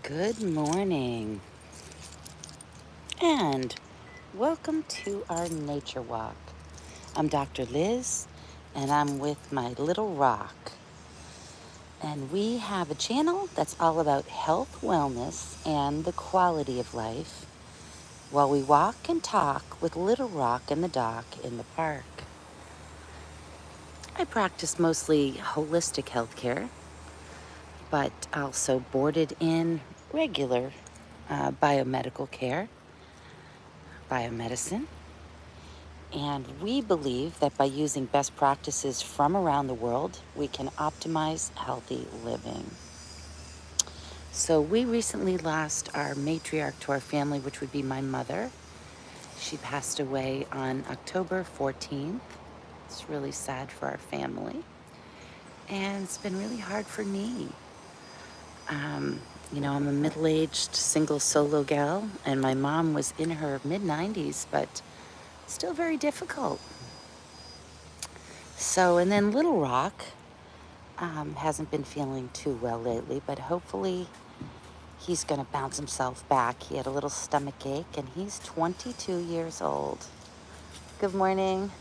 Good morning, and welcome to our nature walk. I'm Dr. Liz, and I'm with my little rock. And we have a channel that's all about health, wellness, and the quality of life while we walk and talk with Little Rock and the doc in the park. I practice mostly holistic healthcare, but also boarded in regular biomedical care, biomedicine. And we believe that by using best practices from around the world, we can optimize healthy living. So we recently lost our matriarch to our family, which would be my mother. She passed away on October 14th. It's really sad for our family. And it's been really hard for me. I'm a middle-aged single solo gal, and my mom was in her mid-90s, but still very difficult. So, and then Little Rock hasn't been feeling too well lately, but hopefully he's going to bounce himself back. He had a little stomach ache, and he's 22 years old. Good morning.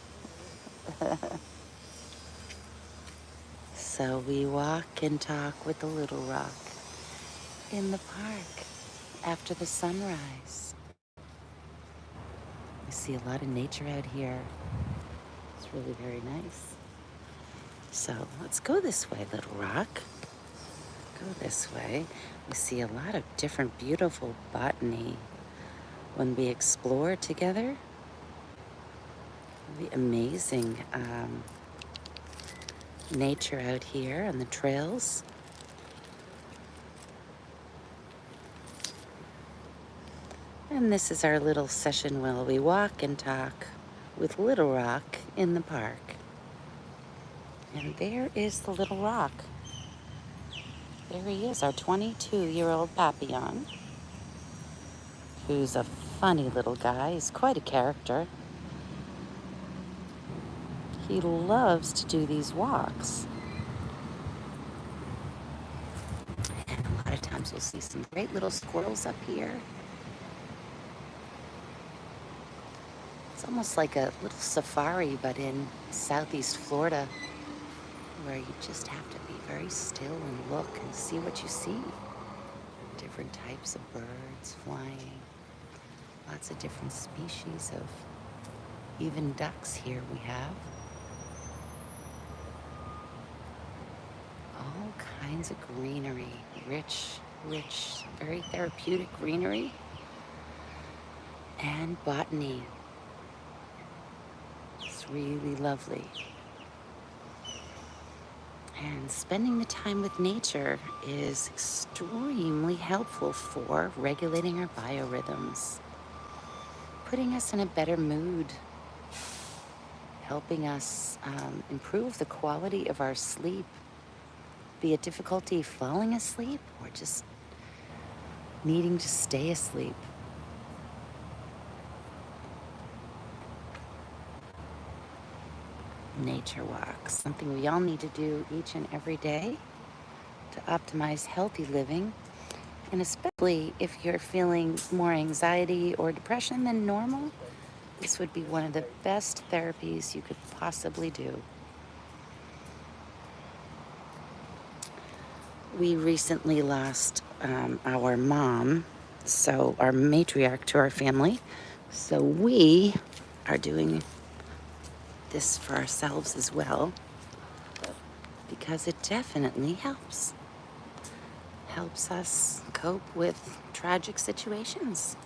So we walk and talk with the Little Rock in the park after the sunrise. We see a lot of nature out here. It's really very nice. So let's go this way, Little Rock. Go this way. We see a lot of different beautiful botany when we explore together. Really amazing nature out here on the trails. And this is our little session while we walk and talk with Little Rock in the park. And there is the Little Rock. There he is, our 22-year-old Papillon, who's a funny little guy. He's quite a character. He loves to do these walks. And a lot of times we'll see some great little squirrels up here. It's almost like a little safari, but in southeast Florida, where you just have to be very still and look and see what you see. Different types of birds flying. Lots of different species of even ducks here we have. All kinds of greenery, rich, very therapeutic greenery. And botany. It's really lovely. And spending the time with nature is extremely helpful for regulating our biorhythms, putting us in a better mood, helping us improve the quality of our sleep, be it difficulty falling asleep or just needing to stay asleep. Nature walks, something we all need to do each and every day to optimize healthy living, and especially if you're feeling more anxiety or depression than normal, this would be one of the best therapies you could possibly do. We recently lost our mom, so our matriarch to our family, so we are doing this for ourselves as well, because it definitely helps us cope with tragic situations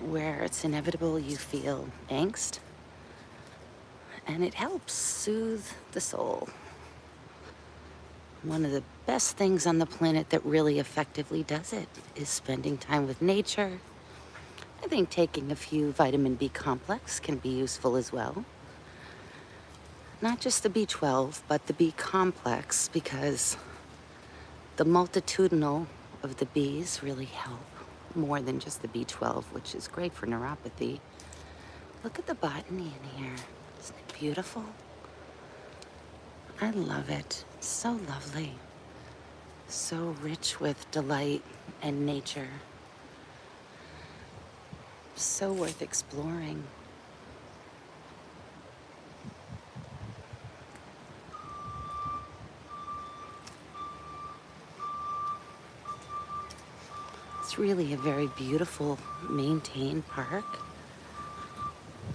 where it's inevitable you feel angst, and it helps soothe the soul. One of the best things on the planet that really effectively does it is spending time with nature. I think taking a few vitamin B complex can be useful as well. Not just the B12, but the B complex, because the multitudinal of the Bs really help more than just the B12, which is great for neuropathy. Look at the botany in here. Isn't it beautiful? I love it. It's so lovely. So rich with delight and nature. So worth exploring. It's really a very beautiful, maintained park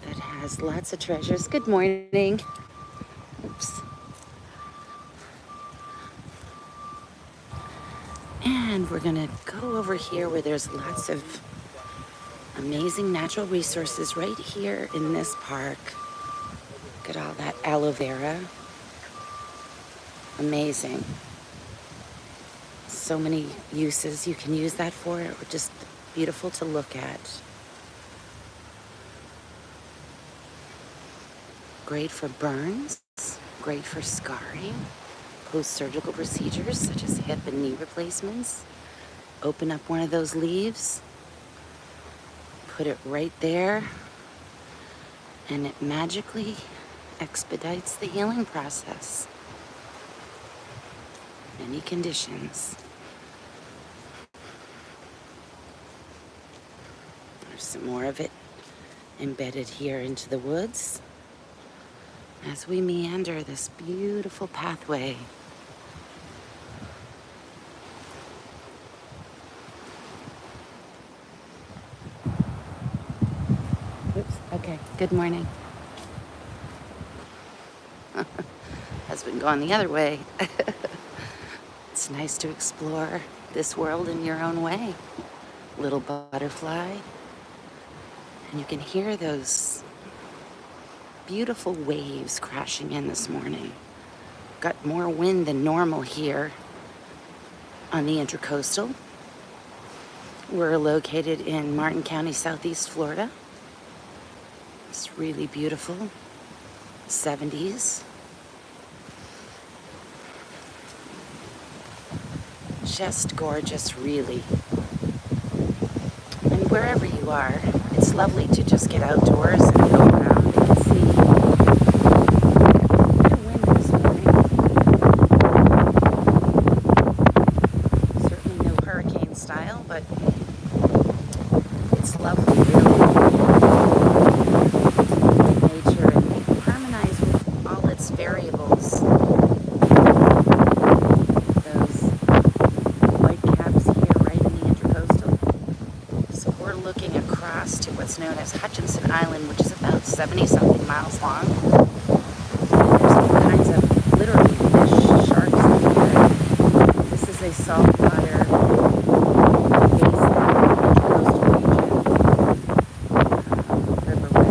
that has lots of treasures. Good morning. Oops. And we're gonna go over here where there's lots of amazing natural resources right here in this park. Look at all that aloe vera. Amazing. So many uses you can use that for. Just beautiful to look at. Great for burns, great for scarring, post-surgical procedures such as hip and knee replacements. Open up one of those leaves, put it right there, and it magically expedites the healing process. Any conditions. There's some more of it embedded here into the woods as we meander this beautiful pathway. Oops, okay, good morning. Husband gone the other way. It's nice to explore this world in your own way. Little butterfly. And you can hear those beautiful waves crashing in this morning. Got more wind than normal here on the Intracoastal. We're located in Martin County, Southeast Florida. It's really beautiful. 70s. Just gorgeous, really. And wherever you are, it's lovely to just get outdoors and go around and see. A bit of wind this morning. Certainly no hurricane style, but it's lovely, really. Nature and harmonize with all its variables. To what's known as Hutchinson Island, which is about 70-something miles long. There's all kinds of literally fish, sharks everywhere. This is a saltwater basin, coastal region, riverway.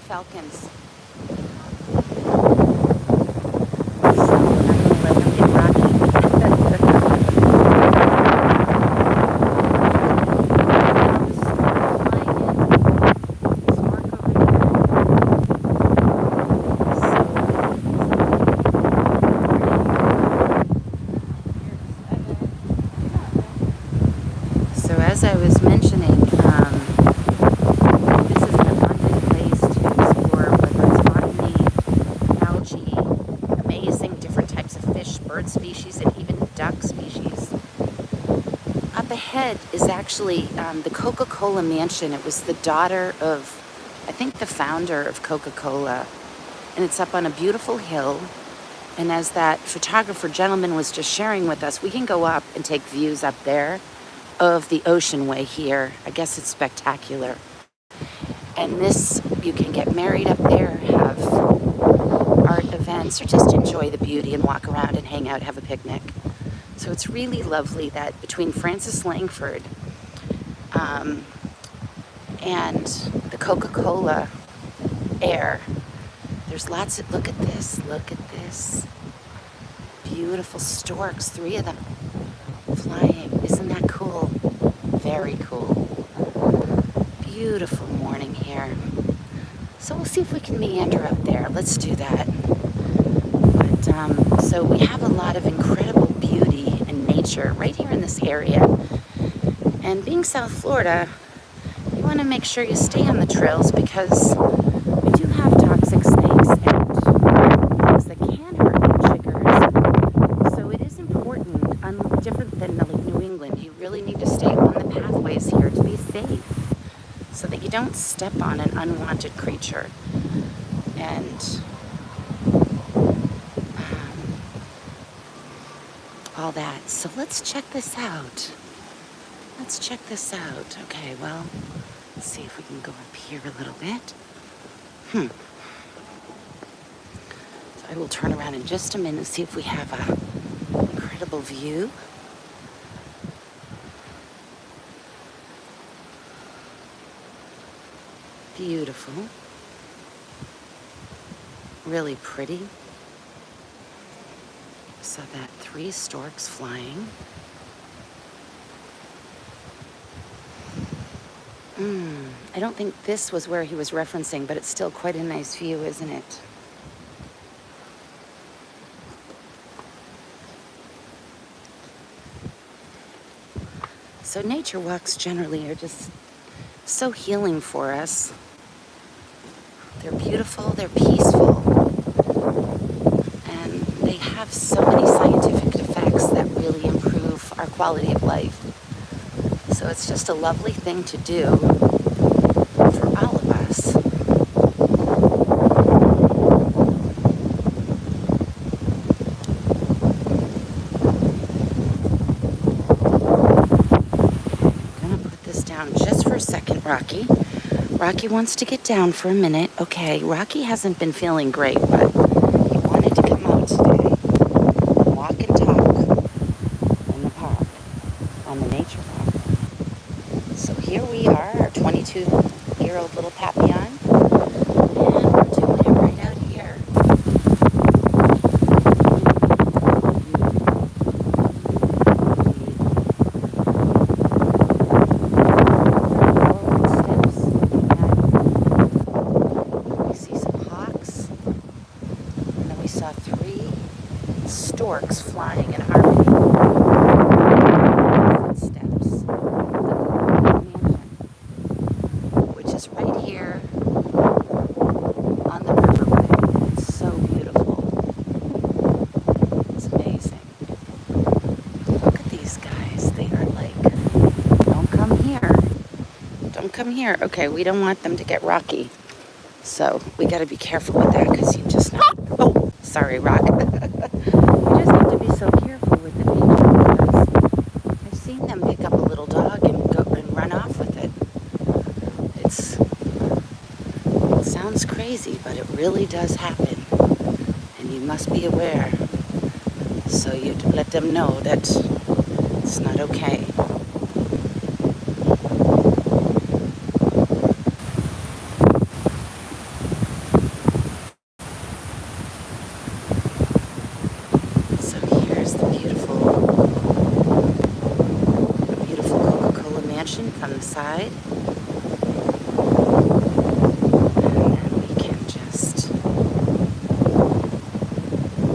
Falcons. So as I was mentioning, this is an abundant place to explore with ahead is actually the Coca-Cola mansion. It was the daughter of, I think, the founder of Coca-Cola. And it's up on a beautiful hill. And as that photographer gentleman was just sharing with us, we can go up and take views up there of the ocean way here. I guess it's spectacular. And this, you can get married up there, have art events, or just enjoy the beauty and walk around and hang out, have a picnic. So it's really lovely that between Francis Langford and the Coca-Cola air, there's lots of, look at this, beautiful storks, 3 of them flying. Isn't that cool? Very cool. Beautiful morning here. So we'll see if we can meander up there. Let's do that. But so we have a lot of incredible beauty and nature right here in this area. And being South Florida, you want to make sure you stay on the trails because we do have toxic snakes and things that can hurt chiggers. So it is important, different than like New England, you really need to stay on the pathways here to be safe so that you don't step on an unwanted creature. And all that. So let's check this out. Okay, well, let's see if we can go up here a little bit. So I will turn around in just a minute and see if we have an incredible view. Beautiful. Really pretty. Saw that 3 storks flying. I don't think this was where he was referencing, but it's still quite a nice view, isn't it? So nature walks generally are just so healing for us. They're beautiful, they're peaceful, and they have so many scientific effects that really improve our quality of life. So it's just a lovely thing to do for all of us. I'm gonna put this down just for a second, Rocky. Rocky wants to get down for a minute. Okay, Rocky hasn't been feeling great, but he wanted to come out today, walk and talk in the park, on the nature walk. So here we are, our 22-year-old little Papillon, and we're doing it right out here. We see some hawks, and then we saw 3 storks flying in harmony. Come here. Okay, we don't want them to get rocky. So we got to be careful with that because you just know. Oh, sorry, Rock. You just have to be so careful with the nature because I've seen them pick up a little dog and go and run off with it. It sounds crazy, but it really does happen. And you must be aware. So you let them know that it's not okay. From the side, and then we can just,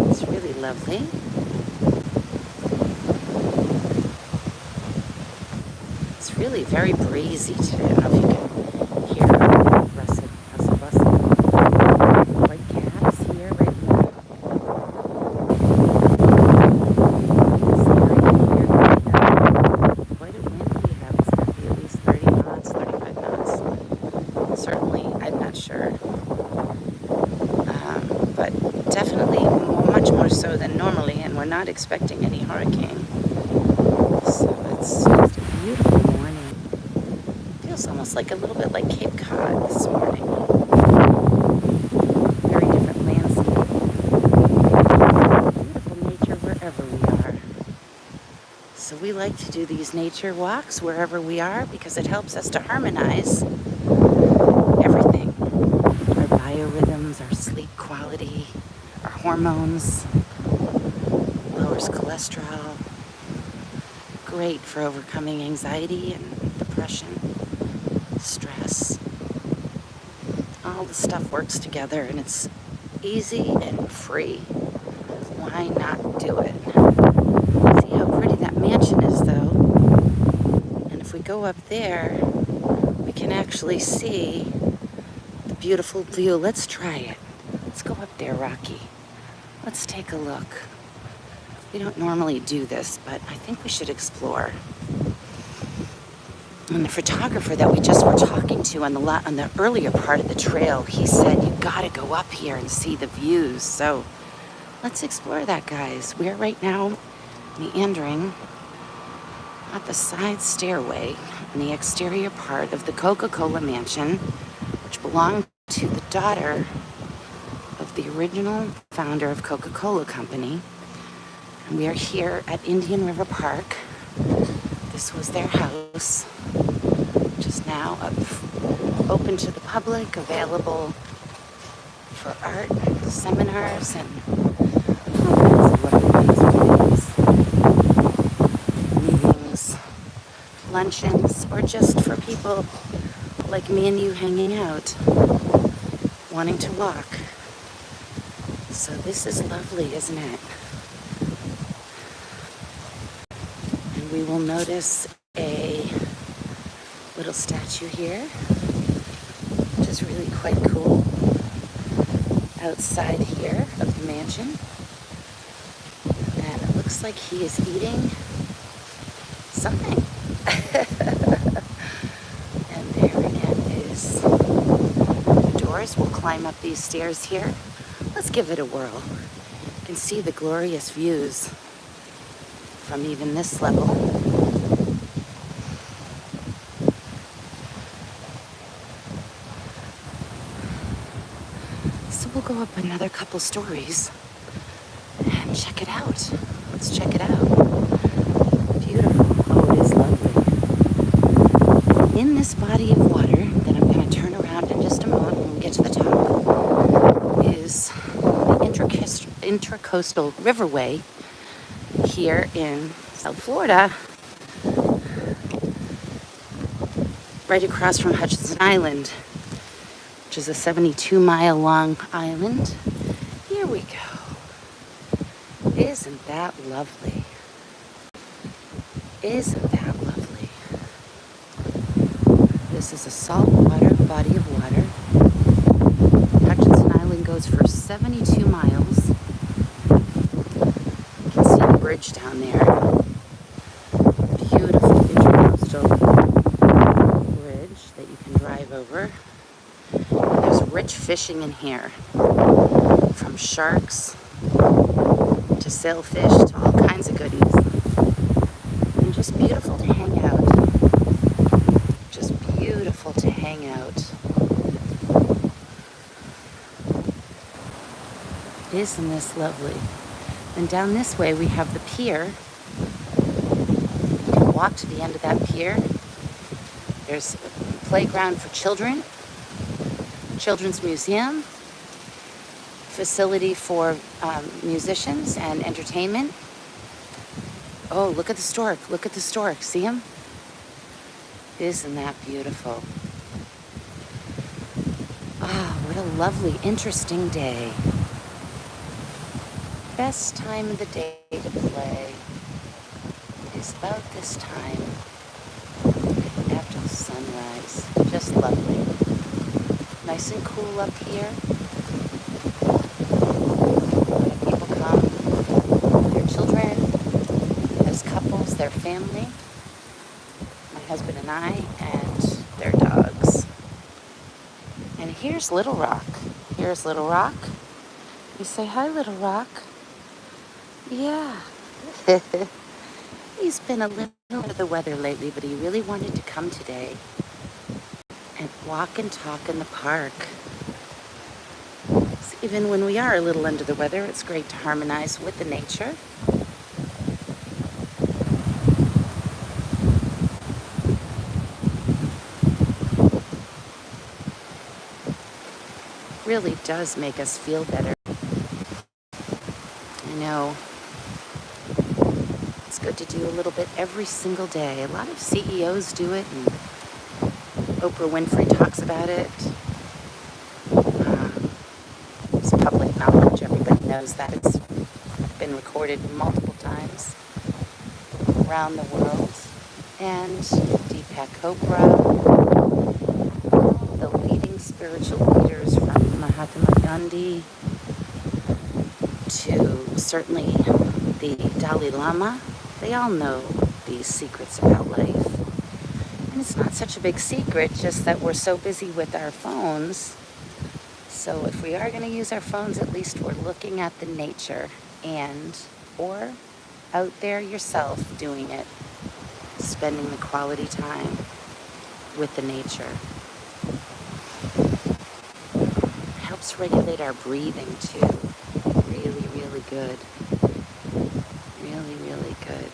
it's really lovely. It's really very breezy today. I don't know if you can hear rustle, bustle. White caps here, right here. Quite a wind here. Certainly, I'm not sure. But definitely much more so than normally, and we're not expecting any hurricane. So it's just a beautiful morning. Feels almost like a little bit like Cape Cod this morning. Very different landscape. Beautiful nature wherever we are. So we like to do these nature walks wherever we are because it helps us to harmonize everything. Our biorhythms, our sleep quality, our hormones, lowers cholesterol. Great for overcoming anxiety and depression, stress. All the stuff works together and it's easy and free. Why not do it? See how pretty that mansion is though? And if we go up there, we can actually see the beautiful view. Let's try it. Let's go up there, Rocky. Let's take a look. We don't normally do this, but I think we should explore. And the photographer that we just were talking to on the earlier part of the trail, he said, you gotta go up here and see the views. So let's explore that, guys. We're right now meandering up a side stairway in the exterior part of the Coca-Cola mansion, which belonged to the daughter of the original founder of Coca-Cola Company. And we are here at Indian River Park. This was their house, which is now open to the public, available for art, seminars, and all kinds of meetings, luncheons, or just for people like me and you hanging out, wanting to walk. So this is lovely, isn't it? And we will notice a little statue here, which is really quite cool, outside here of the mansion. And it looks like he is eating something. And there it is. The doors will climb up these stairs here. Let's give it a whirl. You can see the glorious views from even this level. So we'll go up another couple stories and check it out. Let's check it out. Beautiful. Oh, it is lovely. In this body of water that I'm going to turn around in just a moment when we get to the top is the Intracoastal Riverway here in South Florida, right across from Hutchinson Island, which is a 72-mile long island. Here we go. Isn't that lovely? Isn't that lovely? This is a saltwater body of water. Hutchinson Island goes for 72 miles. You can see a bridge down there. Beautiful intercoastal bridge that you can drive over. And there's rich fishing in here, from sharks to sailfish to all kinds of goodies. And just beautiful to hang out. Just beautiful to hang out. Isn't this lovely? And down this way we have the pier. You can walk to the end of that pier. There's a playground for children, children's museum, facility for musicians and entertainment. Oh, look at the stork. Look at the stork. See him? Isn't that beautiful? Ah, what a lovely, interesting day. Best time of the day to play is about this time after the sunrise. Just lovely. Nice and cool up here. People come with their children, as couples, their family, my husband and I, and their dogs. here's Little Rock. Here's Little Rock. You say hi, Little Rock. Yeah. He's been a little under the weather lately, but he really wanted to come today and walk and talk in the park. So even when we are a little under the weather, it's great to harmonize with the nature. Really does make us feel better. I know it's good to do a little bit every single day. A lot of CEOs do it, and Oprah Winfrey talks about it. It's public knowledge. Everybody knows that. It's been recorded multiple times around the world. And Deepak Chopra, the leading spiritual leaders from Mahatma Gandhi to certainly the Dalai Lama, they all know these secrets about life. And it's not such a big secret, just that we're so busy with our phones. So if we are going to use our phones, at least we're looking at the nature or out there yourself doing it, spending the quality time with the nature. Helps regulate our breathing too. Really, really good. Really, really good.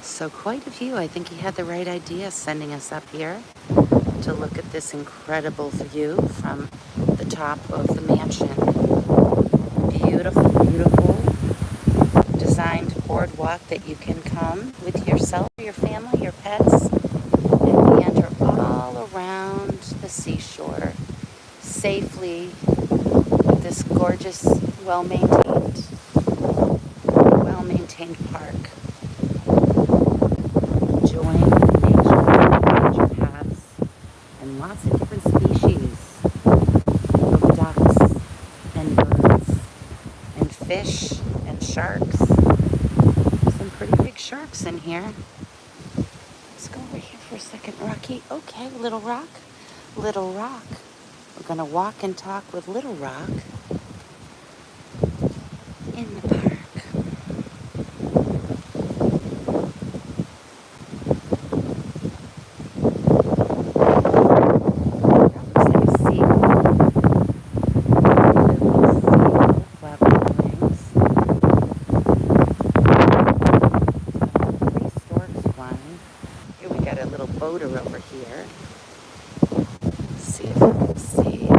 So quite a few. I think he had the right idea sending us up here to look at this incredible view from the top of the mansion. Beautiful, beautiful designed boardwalk that you can come with yourself, your family, your pets, and meander all around the seashore safely with this gorgeous, well-maintained park. Enjoying the nature paths and lots of different species of ducks and birds and fish and sharks. Some pretty big sharks in here. Let's go over here for a second, Rocky. Okay, Little Rock. Little Rock. We're going to walk and talk with Little Rock in the park. Boater over here. Let's see if we can see this.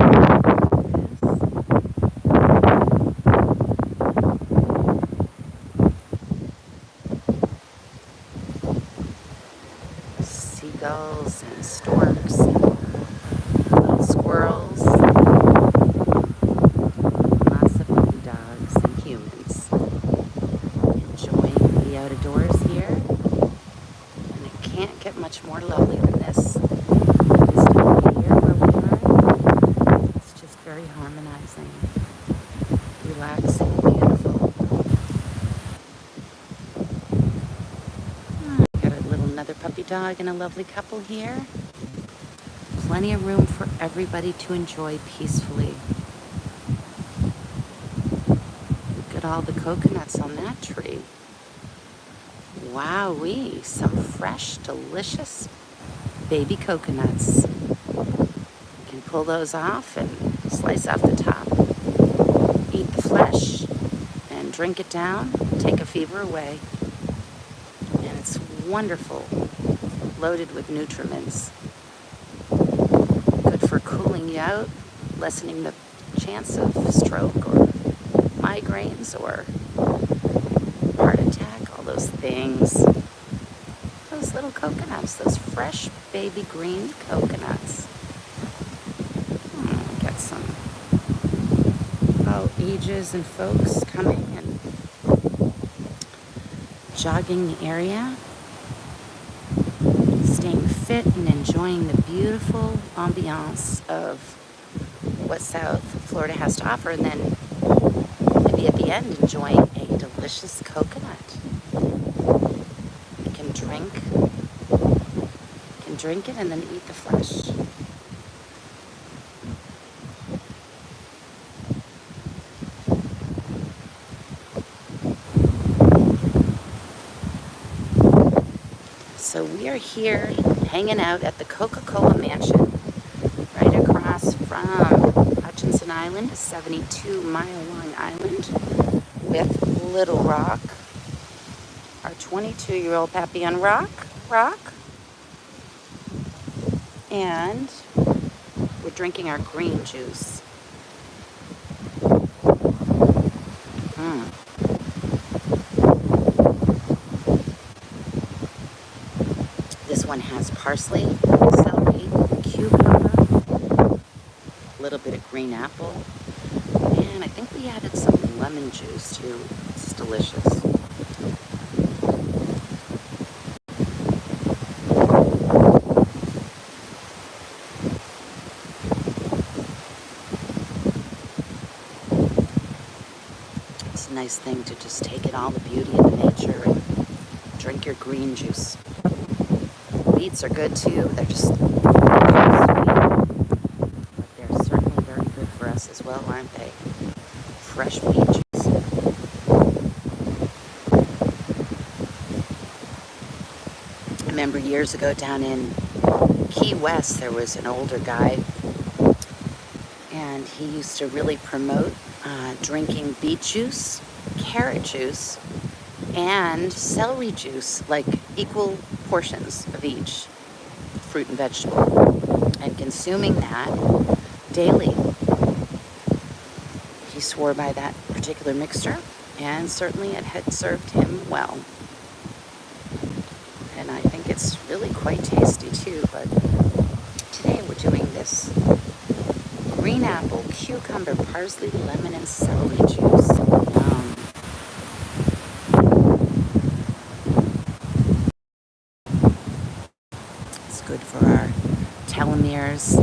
Seagulls and storks and little squirrels. Lots of puppy dogs and humans enjoying the outdoors here. Can't get much more lovely than this time of year where we are. It's just very harmonizing, relaxing, and beautiful. Got another puppy dog and a lovely couple here. Plenty of room for everybody to enjoy peacefully. Look at all the coconuts on that tree. Wowee, some fresh, delicious baby coconuts. You can pull those off and slice off the top, eat the flesh, and drink it down, take a fever away. And it's wonderful, loaded with nutriments. Good for cooling you out, lessening the chance of stroke or migraines or heart attack. Those things, those little coconuts, those fresh baby green coconuts. Got some all ages and folks coming and jogging the area, staying fit and enjoying the beautiful ambiance of what South Florida has to offer, and then maybe at the end enjoying a delicious coconut. You can drink it and then eat the flesh. So we are here hanging out at the Coca-Cola Mansion, right across from Hutchinson Island, a 72-mile-long island with Little Rock, our 22-year-old Papillon Rock, and we're drinking our green juice. This one has parsley, celery, cucumber, a little bit of green apple, and I think we added some lemon juice too. It's delicious. It's a nice thing to just take in all the beauty of the nature and drink your green juice. Beets are good too. They're just sweet, but they're certainly very good for us as well, aren't they? Fresh beet juice. I remember years ago down in Key West, there was an older guy, and he used to really promote drinking beet juice, carrot juice, and celery juice, like equal portions of each fruit and vegetable, and consuming that daily. He swore by that particular mixture, and certainly it had served him well. And I think it's really quite tasty too, but today we're doing this green apple, cucumber, parsley, lemon, and celery juice. It's good for our telomeres,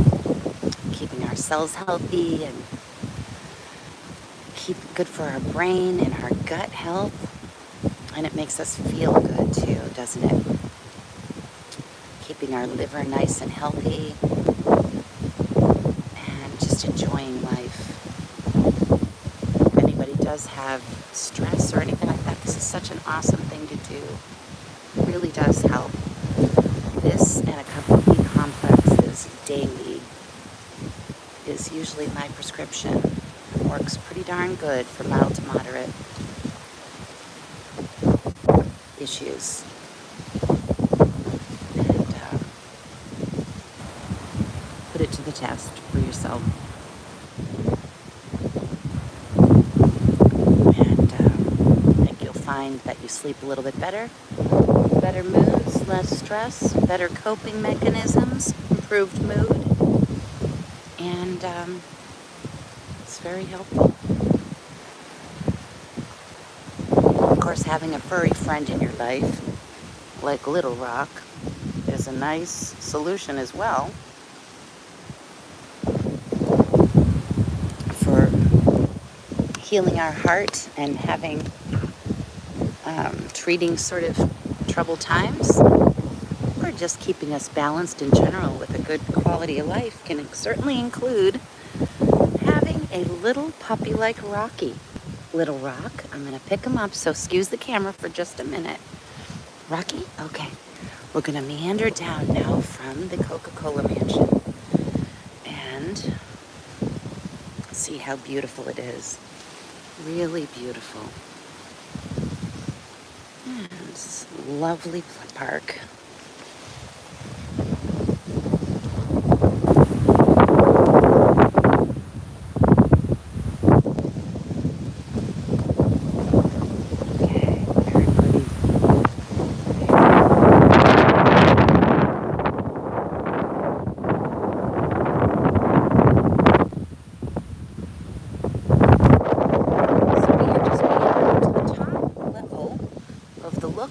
keeping our cells healthy, and good for our brain and our gut health. And it makes us feel good too, doesn't it? Keeping our liver nice and healthy, and just enjoying life. If anybody does have stress or anything like that, this is such an awesome thing to do. It really does help. This and a couple of B complexes daily is usually my prescription. It works pretty darn good for mild to moderate issues. And put it to the test for yourself. And I think you'll find that you sleep a little bit better moods, less stress, better coping mechanisms, improved mood, and it's very helpful. Of course, having a furry friend in your life, like Little Rock, is a nice solution as well for healing our heart and having treating sort of troubled times, or just keeping us balanced in general with a good quality of life can certainly include having a little puppy like Rocky. Little Rock, I'm going to pick him up, so excuse the camera for just a minute. Rocky? Okay. We're going to meander down now from the Coca-Cola Mansion and see how beautiful it is. Really beautiful. And it's a lovely park.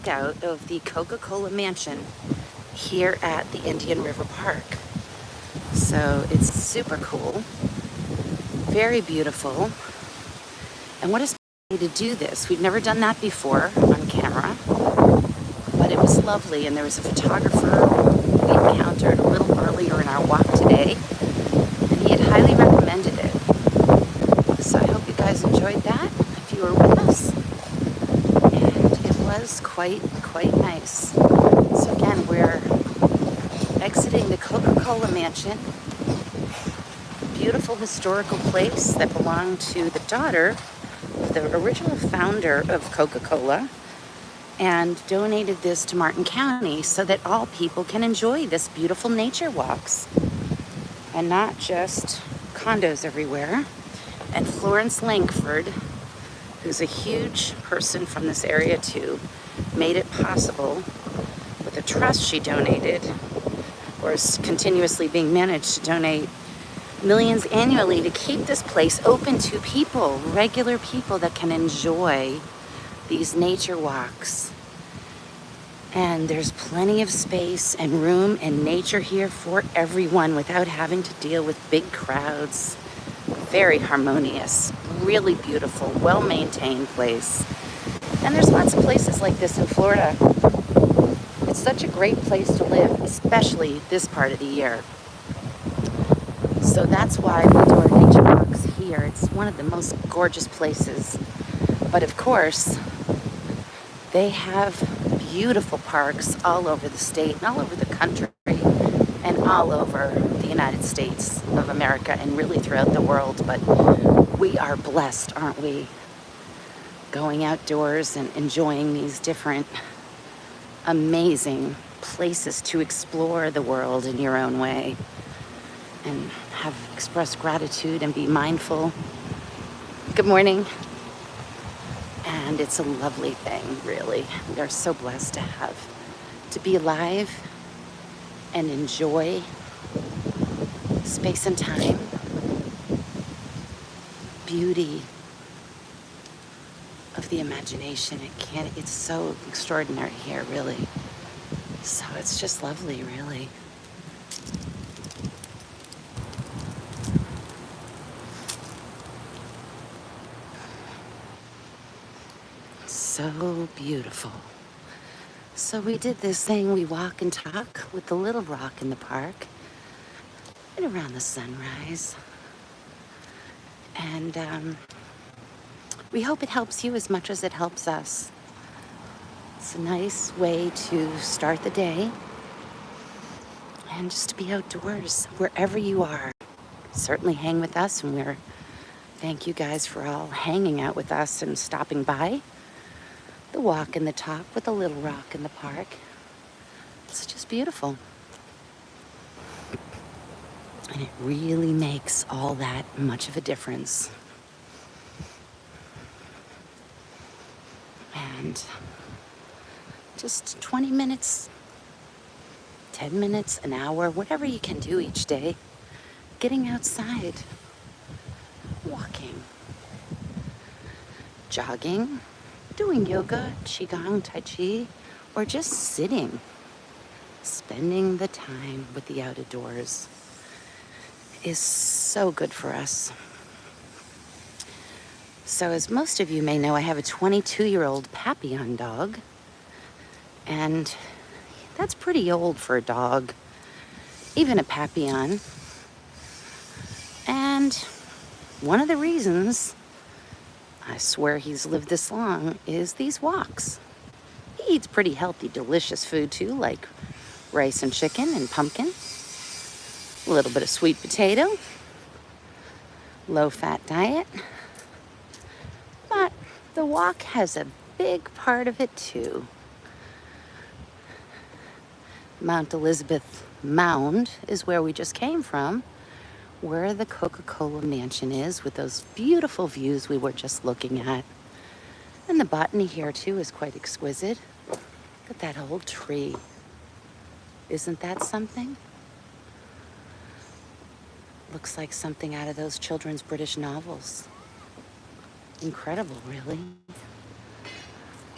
Out of the Coca-Cola Mansion here at the Indian River Park. So it's super cool, very beautiful. And what is me to do this? We've never done that before on camera, but it was lovely. And there was a photographer we encountered quite nice. So again, we're exiting the Coca-Cola mansion. Beautiful historical place that belonged to the daughter of the original founder of Coca-Cola, and donated this to Martin County so that all people can enjoy this beautiful nature walks and not just condos everywhere. And Florence Langford, who's a huge person from this area too, made it possible with a trust she donated, or is continuously being managed to donate millions annually to keep this place open to people, regular people that can enjoy these nature walks. And there's plenty of space and room and nature here for everyone without having to deal with big crowds. Very harmonious, really beautiful, well-maintained place. And there's lots of places like this in Florida. It's such a great place to live, especially this part of the year. So that's why we do our nature walks here. It's one of the most gorgeous places. But of course, they have beautiful parks all over the state and all over the country and all over the United States of America and really throughout the world. But we are blessed, aren't we? Going outdoors and enjoying these different amazing places to explore the world in your own way and have expressed gratitude and be mindful. Good morning. And it's a lovely thing, really. We are so blessed to be alive and enjoy space and time, beauty of the imagination. It's so extraordinary here, really. So it's just lovely, really. So beautiful. So we did this thing, we walk and talk with the little rock in the park and around the sunrise. And we hope it helps you as much as it helps us. It's a nice way to start the day and just to be outdoors wherever you are. Certainly hang with us, and thank you guys for all hanging out with us and stopping by. The walk and the talk with the little rock in the park. It's just beautiful. And it really makes all that much of a difference. And just 20 minutes, 10 minutes, an hour, whatever you can do each day, getting outside, walking, jogging, doing yoga, qigong, tai chi, or just sitting, spending the time with the outdoors is so good for us. So as most of you may know, I have a 22-year-old Papillon dog, and that's pretty old for a dog, even a Papillon. And one of the reasons I swear he's lived this long is these walks. He eats pretty healthy, delicious food too, like rice and chicken and pumpkin, a little bit of sweet potato, low-fat diet. But the walk has a big part of it too. Mount Elizabeth Mound is where we just came from, where the Coca-Cola mansion is, with those beautiful views we were just looking at. And the botany here too is quite exquisite. Look at that old tree. Isn't that something? Looks like something out of those children's British novels. Incredible, really.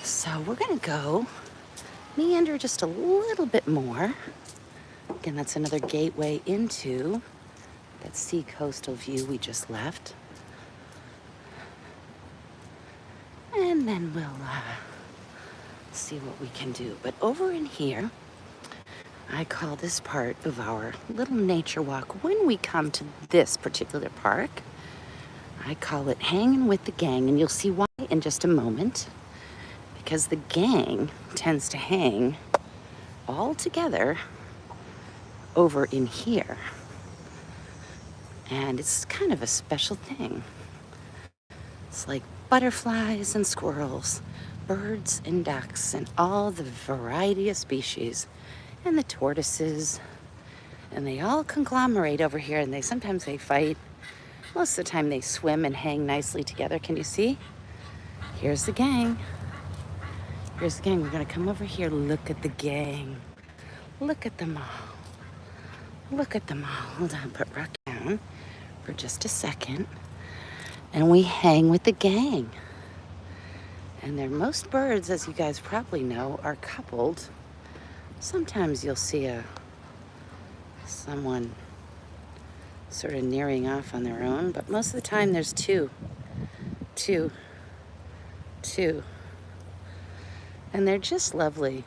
So we're gonna go meander just a little bit more. Again, that's another gateway into that sea coastal view we just left. And then we'll see what we can do. But over in here, I call this part of our little nature walk, when we come to this particular park, I call it hanging with the gang. And you'll see why in just a moment. because the gang tends to hang all together over in here. And it's kind of a special thing. It's like butterflies and squirrels, birds and ducks, and all the variety of species, and the tortoises. And they all conglomerate over here, and sometimes they fight. Most of the time they swim and hang nicely together. Can you see? Here's the gang. Here's the gang. We're gonna come over here. Look at the gang. Look at them all. Look at them all. Hold on, put Rock down for just a second. And we hang with the gang. And most birds, as you guys probably know, are coupled. Sometimes you'll see someone sort of nearing off on their own, but most of the time there's two. And they're just lovely.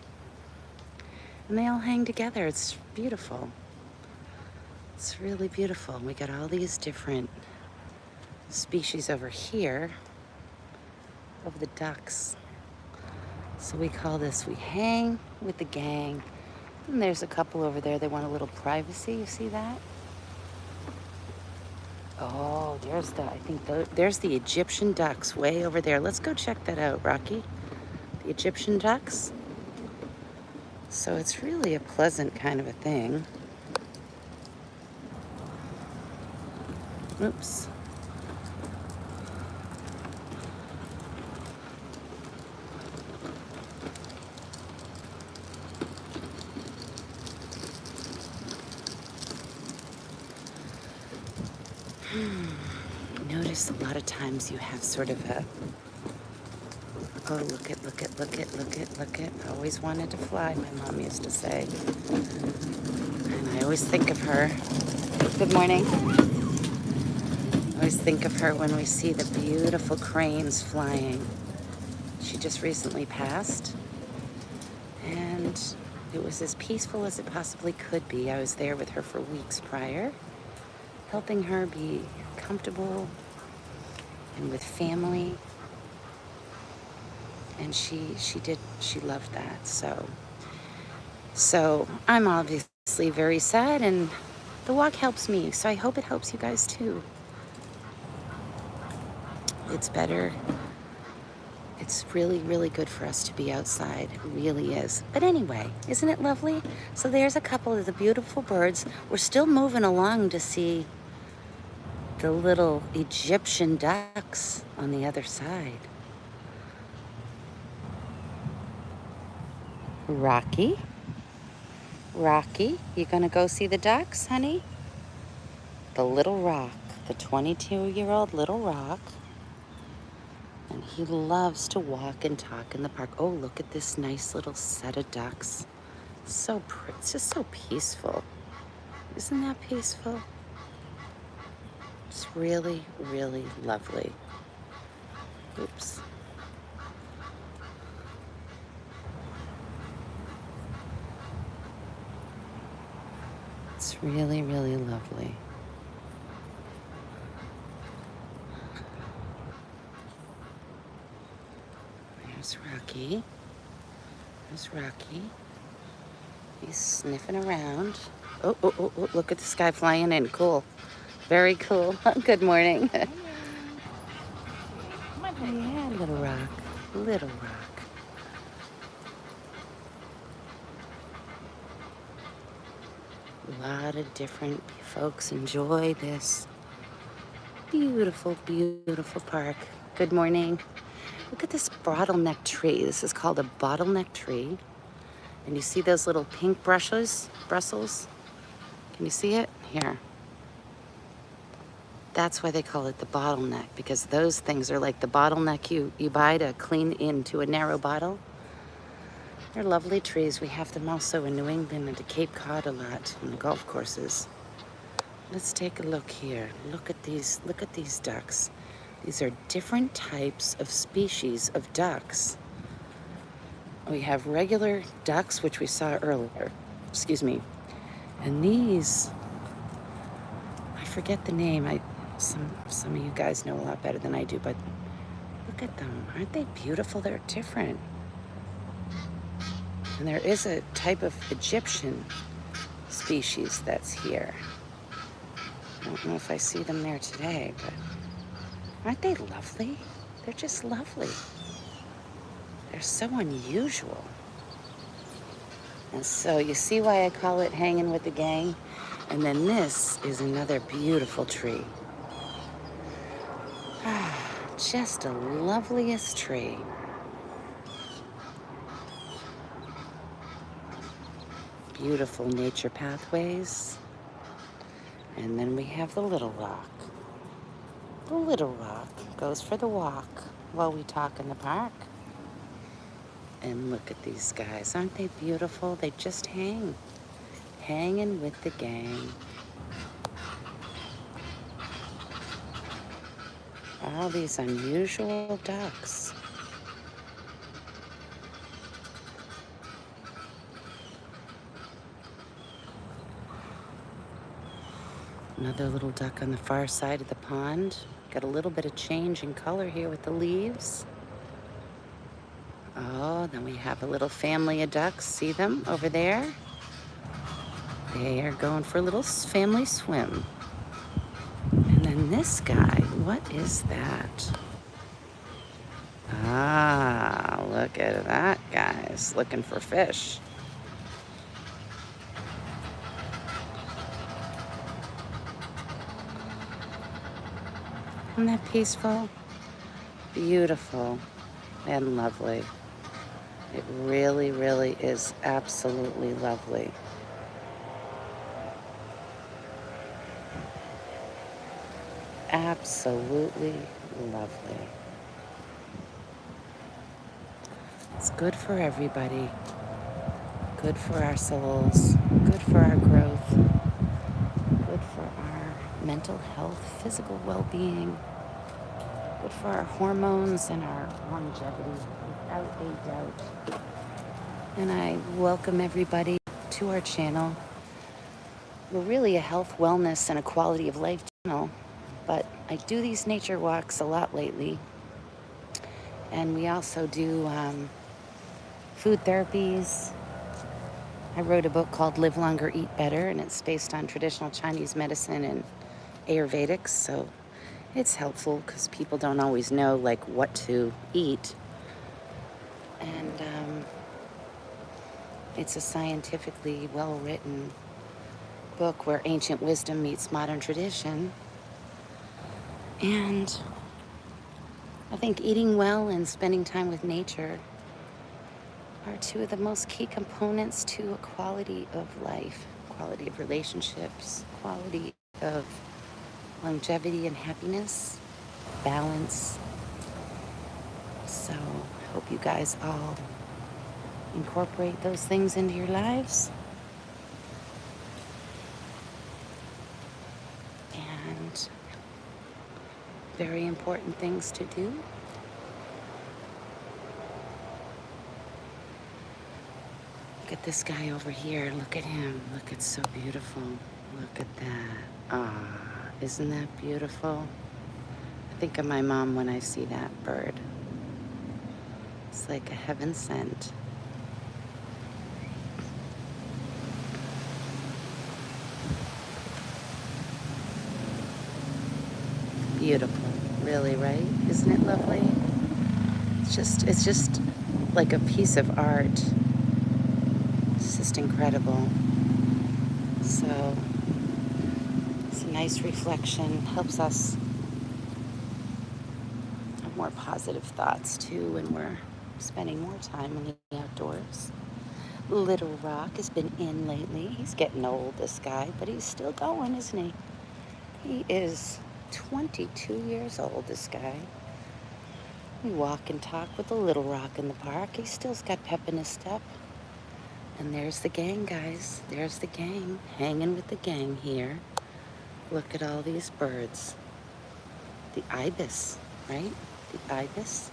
And they all hang together. It's beautiful. It's really beautiful. We got all these different species over here of the ducks. So we call this, we hang with the gang. And there's a couple over there. They want a little privacy. You see that? Oh, there's the Egyptian ducks way over there. Let's go check that out, Rocky. The Egyptian ducks. So it's really a pleasant kind of a thing. Oops. Notice a lot of times you have sort of a, oh, look it. I always wanted to fly, my mom used to say. And I always think of her. Good morning. I always think of her when we see the beautiful cranes flying. She just recently passed. And it was as peaceful as it possibly could be. I was there with her for weeks prior, helping her be comfortable and with family. And she loved that. So I'm obviously very sad, and the walk helps me. So I hope it helps you guys too. It's better. It's really, really good for us to be outside. It really is. But anyway, isn't it lovely? So there's a couple of the beautiful birds. We're still moving along to see the little Egyptian ducks on the other side. Rocky, you gonna go see the ducks, honey? The little Rock, the 22-year-old little Rock. And he loves to walk and talk in the park. Oh, look at this nice little set of ducks. So pretty, it's just so peaceful. Isn't that peaceful? It's really, really lovely. Oops. It's really, really lovely. There's Rocky. There's Rocky. He's sniffing around. Oh, look at this guy flying in. Cool. Very cool. Good morning. Yeah, little Rock. Little Rock. A lot of different folks enjoy this beautiful, beautiful park. Good morning. Look at this bottleneck tree. This is called a bottleneck tree. And you see those little pink Brussels? Can you see it? Here. That's why they call it the bottleneck, because those things are like the bottleneck you buy to clean into a narrow bottle. They're lovely trees. We have them also in New England and to Cape Cod a lot on the golf courses. Let's take a look here. Look at these ducks. These are different types of species of ducks. We have regular ducks, which we saw earlier. Excuse me. And these, I forget the name. Some of you guys know a lot better than I do, but look at them. Aren't they beautiful? They're different. And there is a type of Egyptian species that's here. I don't know if I see them there today, but aren't they lovely? They're just lovely. They're so unusual. And so you see why I call it hanging with the gang? And then this is another beautiful tree. Just the loveliest tree. Beautiful nature pathways. And then we have the little rock. The little rock goes for the walk while we talk in the park. And look at these guys. Aren't they beautiful? They just hang. Hanging with the gang. All these unusual ducks. Another little duck on the far side of the pond. Got a little bit of change in color here with the leaves. Oh, then we have a little family of ducks. See them over there? They are going for a little family swim. And then this guy, what is that? Ah, look at that, guys. Looking for fish. Isn't that peaceful? Beautiful and lovely. It really, really is absolutely lovely. Absolutely lovely. It's good for everybody. Good for our souls. Good for our growth. Good for our mental health, physical well-being. Good for our hormones and our longevity, without a doubt. And I welcome everybody to our channel. We're really a health, wellness, and a quality of life channel, but I do these nature walks a lot lately. And we also do food therapies. I wrote a book called Live Longer, Eat Better, and it's based on traditional Chinese medicine and Ayurvedics, so it's helpful because people don't always know like what to eat. And it's a scientifically well-written book where ancient wisdom meets modern tradition. And I think eating well and spending time with nature are two of the most key components to a quality of life, quality of relationships, quality of longevity and happiness, balance. So I hope you guys all incorporate those things into your lives. And very important things to do. Look at this guy over here. Look at him. Look, it's so beautiful. Look at that. Ah, isn't that beautiful? I think of my mom when I see that bird. It's like a heaven sent. Beautiful, really, right? Isn't it lovely? It's just like a piece of art. It's just incredible. So it's a nice reflection, helps us have more positive thoughts too when we're spending more time in the outdoors. Little Rock has been in lately. He's getting old, this guy, but he's still going, isn't he? He is 22 years old, this guy. We walk and talk with the Little Rock in the park. He still's got pep in his step. And there's the gang, guys. There's the gang, hanging with the gang here. Look at all these birds. The ibis, right? The ibis.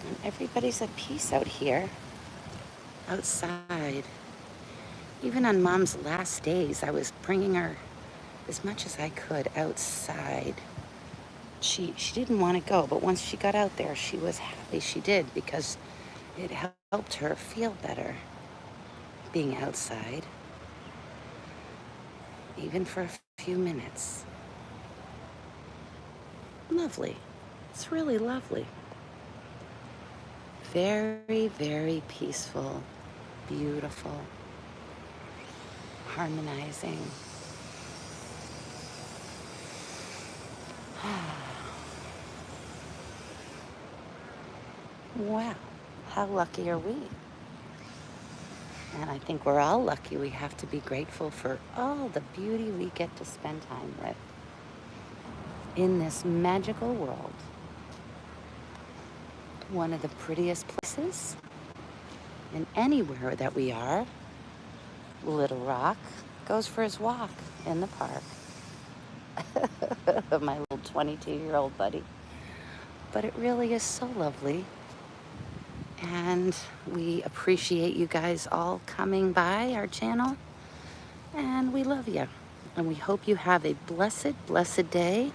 And everybody's at peace out here, outside. Even on Mom's last days, I was bringing her as much as I could outside She didn't want to go, but once she got out there, she was happy she did because it helped her feel better being outside, even for a few minutes. Lovely. It's really lovely. Very, very peaceful, beautiful, harmonizing. Wow, how lucky are we? And I think we're all lucky. We have to be grateful for all the beauty we get to spend time with in this magical world. One of the prettiest places in anywhere that we are. Little Rock goes for his walk in the park. My little 22-year-old buddy. But it really is so lovely. And we appreciate you guys all coming by our channel. And we love you. And we hope you have a blessed, blessed day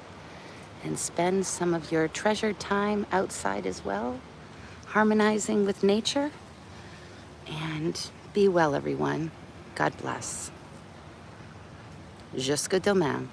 and spend some of your treasured time outside as well, harmonizing with nature. And be well, everyone. God bless. Jusque demain.